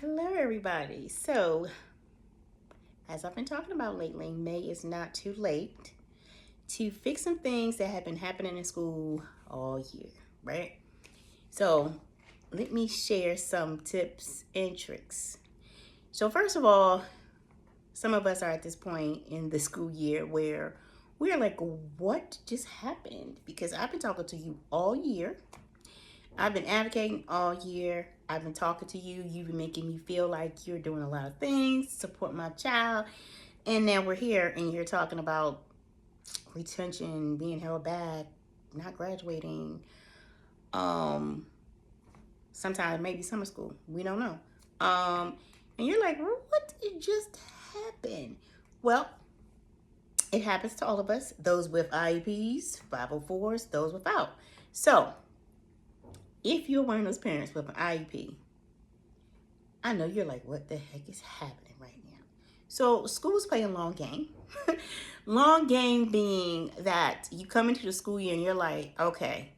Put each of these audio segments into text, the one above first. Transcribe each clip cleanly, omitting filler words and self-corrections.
Hello, everybody. So, as I've been talking about lately, May is not too late to fix some things that have been happening in school all year, right? So, let me share some tips and tricks. So, first of all, some of us are at this point in the school year where we're like, what just happened? Because I've been talking to you all year. I've been advocating all year. I've been talking to you. You've been making me feel like you're doing a lot of things to support my child. And now we're here and you're talking about retention, being held back, not graduating, um, sometimes maybe summer school. We don't know. And you're like, what did just happen? Well, it happens to all of us, those with IEPs, 504s, those without. So, if you're one of those parents with an IEP, I know you're like, what the heck is happening right now? So schools play a long game. Long game being that you come into the school year and you're like, okay,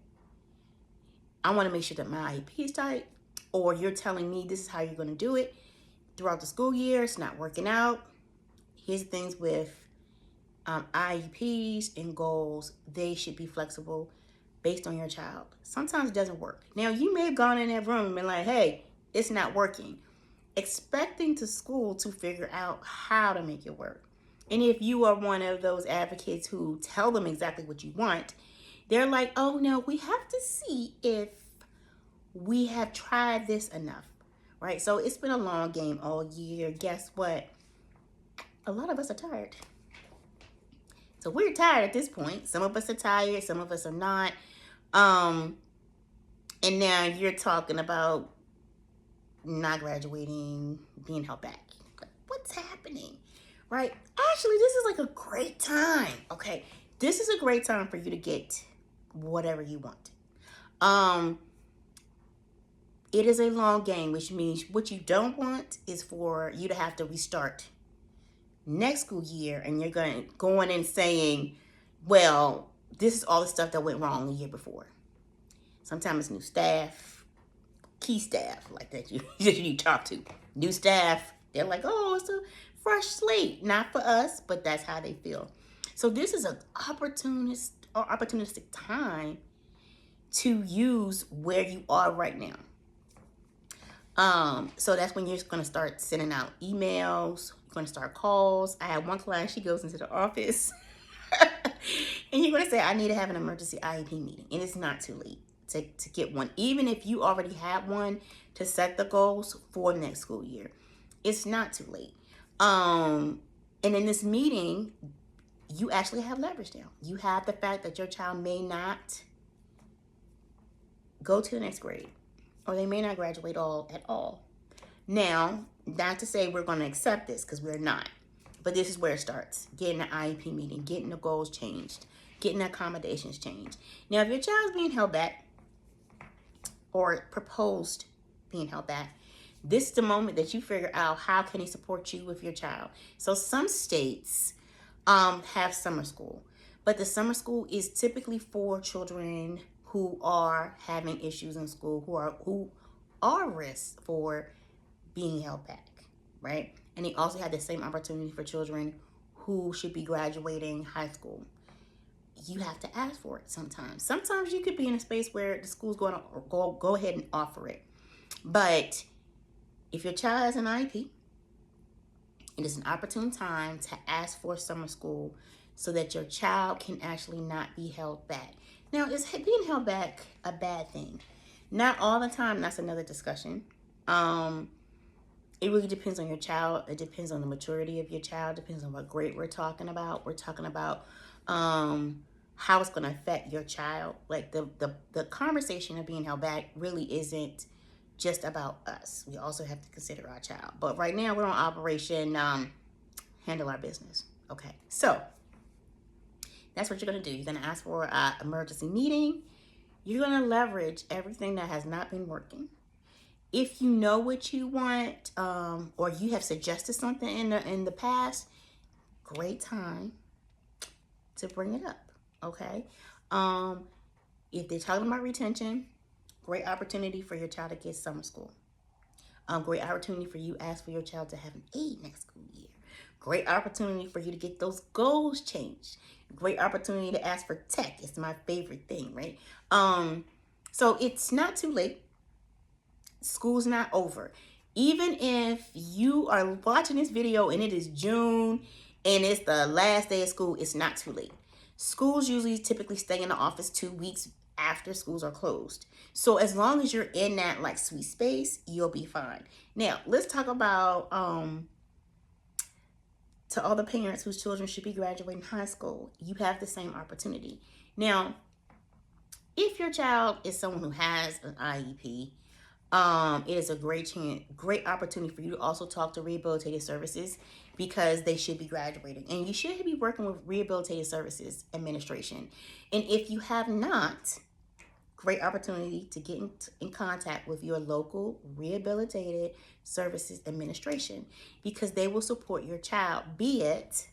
I want to make sure that my IEP is tight, or you're telling me this is how you're going to do it throughout the school year. It's not working out. Here's the things with IEPs and goals. They should be flexible based on your child. Sometimes it doesn't work. Now, you may have gone in that room and been like, hey, it's not working, expecting to school to figure out how to make it work. And if you are one of those advocates who tell them exactly what you want, they're like, oh no, we have to see if we have tried this enough, right? So it's been a long game all year. Guess what? A lot of us are tired. So we're tired at this point. Some of us are tired, some of us are not. Um, and now you're talking about not graduating, being held back. What's happening? Right? Actually, this is like a great time. Okay. This is a great time for you to get whatever you want. Um, it is a long game, which means what you don't want is for you to have to restart next school year and you're going and saying, well, this is all the stuff that went wrong the year before. Sometimes it's new staff, key staff like that you talk to. New staff, they're like, oh, it's a fresh slate. Not for us, but that's how they feel. So this is an opportunistic time to use where you are right now. So that's when you're going to start sending out emails. You're going to start calls. I have one client, she goes into the office and you're going to say, I need to have an emergency IEP meeting. And it's not too late to get one. Even if you already had one to set the goals for next school year, it's not too late. And in this meeting, you actually have leverage now. You have the fact that your child may not go to the next grade, or they may not graduate at all. Now, not to say we're going to accept this, because we're not. But this is where it starts. Getting an IEP meeting, getting the goals changed, getting the accommodations changed. Now, if your child's being held back or proposed being held back, this is the moment that you figure out how can he support you with your child. So some states have summer school, but the summer school is typically for children who are having issues in school, who are risk for being held back, right? And they also have the same opportunity for children who should be graduating high school. You have to ask for it sometimes. Sometimes you could be in a space where the school's going to go ahead and offer it. But if your child has an IEP, it is an opportune time to ask for summer school so that your child can actually not be held back. Now, is being held back a bad thing? Not all the time. That's another discussion. It really depends on your child. It depends on the maturity of your child. Depends on what grade we're talking about. We're talking about how it's going to affect your child. Like the conversation of being held back really isn't just about us. We also have to consider our child. But right now we're on Operation Handle Our Business. Okay, so that's what you're going to do. You're going to ask for an emergency meeting. You're going to leverage everything that has not been working. If you know what you want, or you have suggested something in the past, great time to bring it up. Okay. If they're talking about retention, great opportunity for your child to get summer school. Great opportunity for you ask for your child to have an 8 next school year. Great opportunity for you to get those goals changed. Great opportunity to ask for tech. It's my favorite thing, right? So it's not too late. School's not over. Even if you are watching this video and it is June and it's the last day of school, it's not too late. Schools usually typically stay in the office 2 weeks after schools are closed. So as long as you're in that like sweet space, you'll be fine. Now, let's talk about to all the parents whose children should be graduating high school, you have the same opportunity. Now, if your child is someone who has an IEP, it is a great opportunity for you to also talk to rehabilitative services because they should be graduating. And you should be working with rehabilitative services administration. And if you have not, great opportunity to get in contact with your local rehabilitative services administration because they will support your child, be it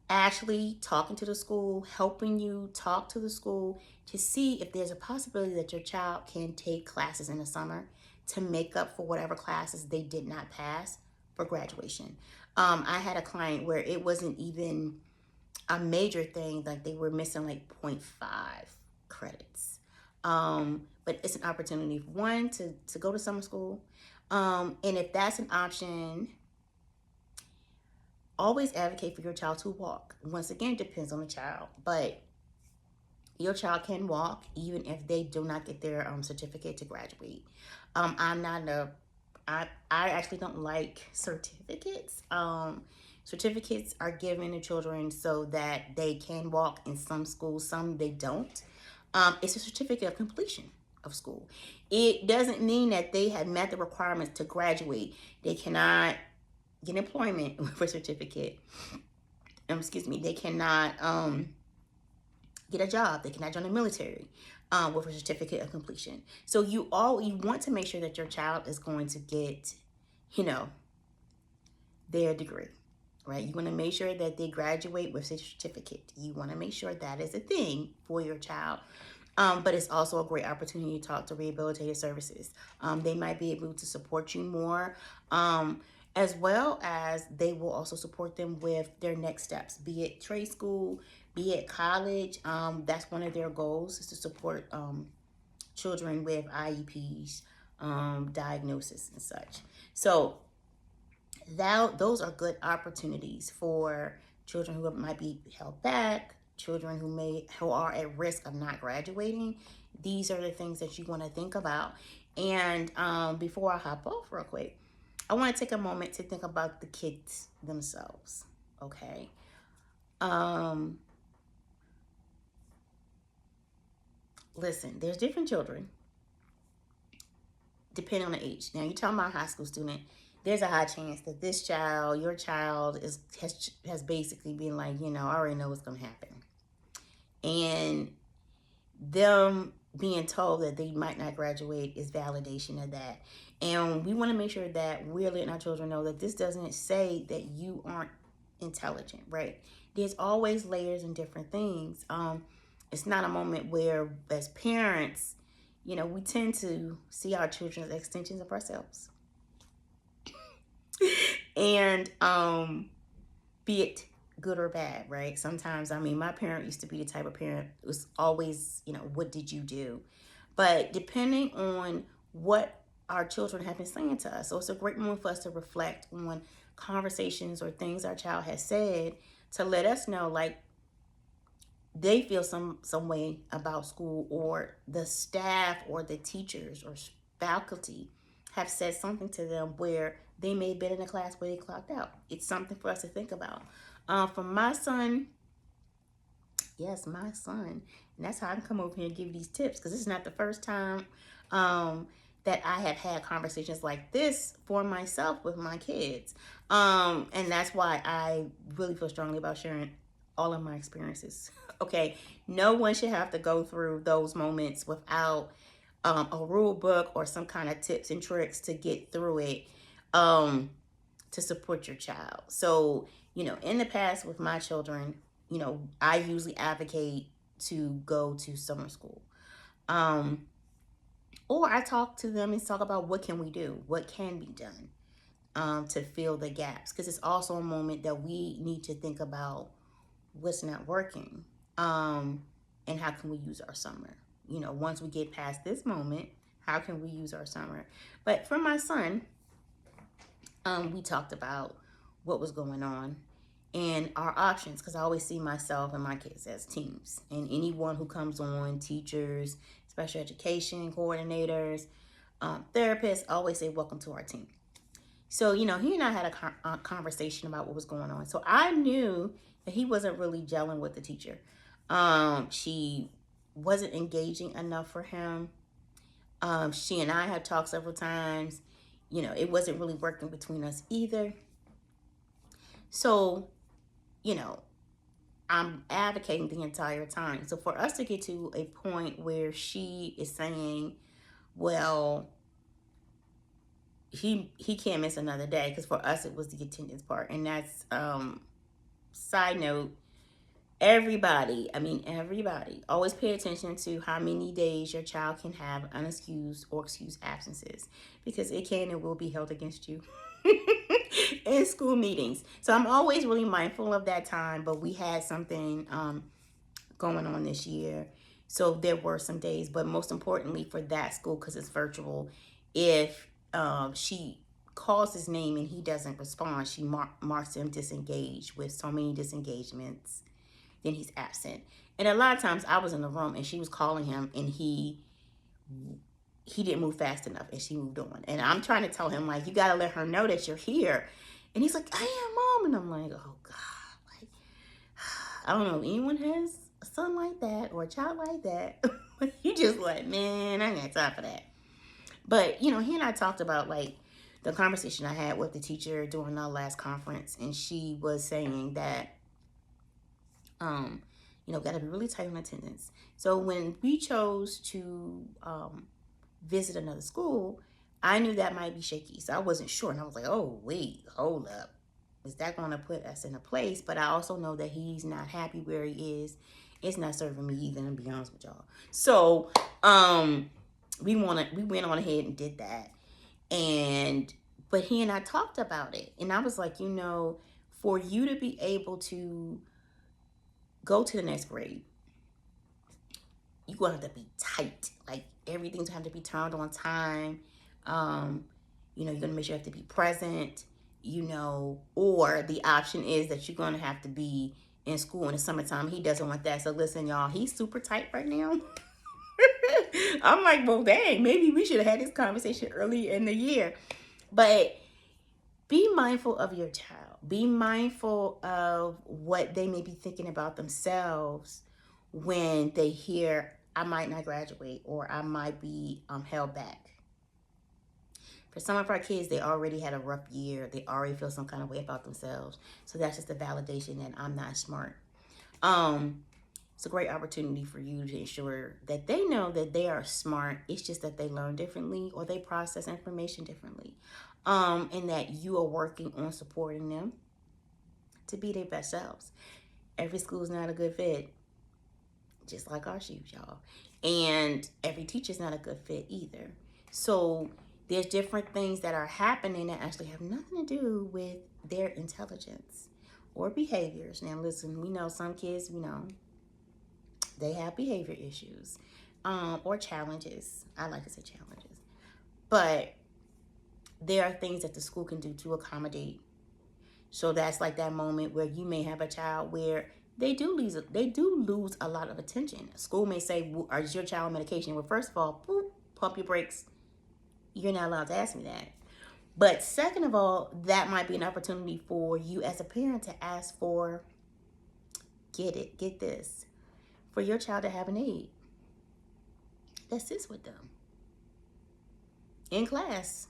actually talking to the school, helping you talk to the school to see if there's a possibility that your child can take classes in the summer to make up for whatever classes they did not pass for graduation. I had a client where it wasn't even a major thing, like they were missing like 0.5 credits. But it's an opportunity, one, to go to summer school. And if that's an option, always advocate for your child to walk. Once again, it depends on the child, but your child can walk even if they do not get their certificate to graduate. I actually don't like certificates. Certificates are given to children so that they can walk in some schools, some they don't. It's a certificate of completion of school. It doesn't mean that they have met the requirements to graduate. They cannot get employment with a certificate. They cannot get a job. They cannot join the military with a certificate of completion. So you want to make sure that your child is going to get, their degree, right? You want to make sure that they graduate with a certificate. You want to make sure that is a thing for your child. But it's also a great opportunity to talk to rehabilitative services. They might be able to support you more, as well as they will also support them with their next steps, be it trade school, be it college. That's one of their goals, is to support children with IEPs, diagnosis and such. So those are good opportunities for children who might be held back, children who are at risk of not graduating. These are the things that you want to think about. And before I hop off real quick, I want to take a moment to think about the kids themselves. Okay. Listen, there's different children depending on the age. Now, you're talking about a high school student. There's a high chance that your child has basically been like, I already know what's going to happen. And them being told that they might not graduate is validation of that. And we want to make sure that we're letting our children know that this doesn't say that you aren't intelligent, right? There's always layers and different things. It's not a moment where, as parents, we tend to see our children as extensions of ourselves. And be it good or bad, right? Sometimes, my parent used to be the type of parent who was always, what did you do? But depending on what our children have been saying to us, so it's a great moment for us to reflect on conversations or things our child has said to let us know, like, they feel some way about school, or the staff or the teachers or faculty have said something to them where they may have been in a class where they clocked out. It's something for us to think about. For my son, yes, my son, and that's how I can come over here and give you these tips, because this is not the first time that I have had conversations like this for myself with my kids. And that's why I really feel strongly about sharing all of my experiences. Okay, no one should have to go through those moments without a rule book or some kind of tips and tricks to get through it, to support your child. So, in the past with my children, I usually advocate to go to summer school. Or I talk to them and talk about what can we do, what can be done to fill the gaps. Because it's also a moment that we need to think about what's not working, and how can we use our summer. Once we get past this moment, how can we use our summer? But for my son, we talked about what was going on and our options, because I always see myself and my kids as teams, and anyone who comes on, teachers, special education coordinators, therapists, always say welcome to our team. So he and I had a conversation about what was going on. So I knew that he wasn't really gelling with the teacher. She wasn't engaging enough for him. She and I had talked several times. It wasn't really working between us either. So, I'm advocating the entire time. So for us to get to a point where she is saying, well, he can't miss another day, because for us it was the attendance part. And that's side note, everybody always pay attention to how many days your child can have unexcused or excused absences, because it can and will be held against you in school meetings. So I'm always really mindful of that time. But we had something going on this year, so there were some days. But most importantly for that school, because it's virtual, if she calls his name and he doesn't respond, she marks him disengaged. With so many disengagements, then he's absent. And a lot of times I was in the room and she was calling him, and he didn't move fast enough, and she moved on. And I'm trying to tell him, like, you got to let her know that you're here. And he's like, I am, Mom. And I'm like, oh God, like, I don't know if anyone has a son like that or a child like that. But you just like, man, I ain't got time for that. But he and I talked about, like, the conversation I had with the teacher during our last conference, and she was saying that got to be really tight on attendance. So when we chose to visit another school, I knew that might be shaky. So I wasn't sure. And I was like, oh, wait, hold up. Is that going to put us in a place? But I also know that he's not happy where he is. It's not serving me either, to be honest with y'all. So we went on ahead and did that. But he and I talked about it. And I was like, for you to be able to go to the next grade, you're going to have to be tight. Like, everything's going to have to be turned on time. You're going to make sure you have to be present, or the option is that you're going to have to be in school in the summertime. He doesn't want that. So listen, y'all, he's super tight right now. I'm like, well, dang, maybe we should have had this conversation early in the year. But be mindful of your child. Be mindful of what they may be thinking about themselves when they hear, I might not graduate, or I might be held back. For some of our kids, they already had a rough year. They already feel some kind of way about themselves. So that's just a validation that I'm not smart. It's a great opportunity for you to ensure that they know that they are smart. It's just that they learn differently, or they process information differently. And that you are working on supporting them to be their best selves. Every school is not a good fit, just like our shoes, y'all. And every teacher is not a good fit either. So there's different things that are happening that actually have nothing to do with their intelligence or behaviors. Now, listen, we know some kids, they have behavior issues or challenges. I like to say challenges. But there are things that the school can do to accommodate. So that's like that moment where you may have a child where they do lose a lot of attention. School may say, is your child on medication? Well, first of all, boop, pump your brakes. You're not allowed to ask me that. But second of all, that might be an opportunity for you as a parent to ask for, get this, for your child to have an aide that sits with them in class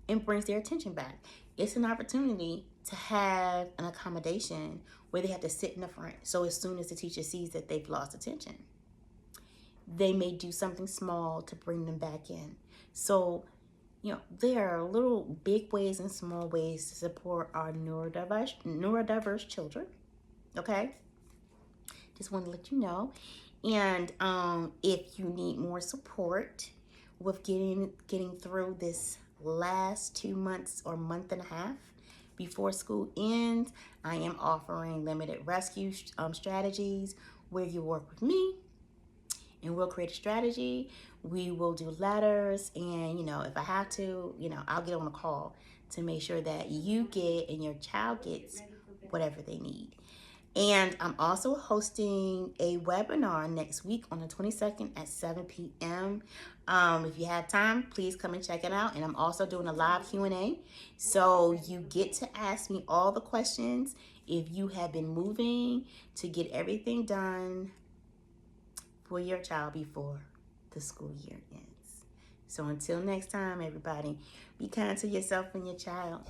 and brings their attention back. It's an opportunity to have an accommodation where they have to sit in the front. So as soon as the teacher sees that they've lost attention, they may do something small to bring them back in. So, there are little big ways and small ways to support our neurodiverse children. Okay? Just want to let you know. And if you need more support, with getting through this last 2 months or month and a half before school ends. I am offering limited rescue strategies where you work with me and we'll create a strategy. We will do letters, and if I have to, I'll get on a call to make sure that you get and your child gets whatever they need. And I'm also hosting a webinar next week on the 22nd at 7 p.m. If you have time, please come and check it out. And I'm also doing a live Q&A. So you get to ask me all the questions if you have been moving to get everything done for your child before the school year ends. So until next time, everybody, be kind to yourself and your child.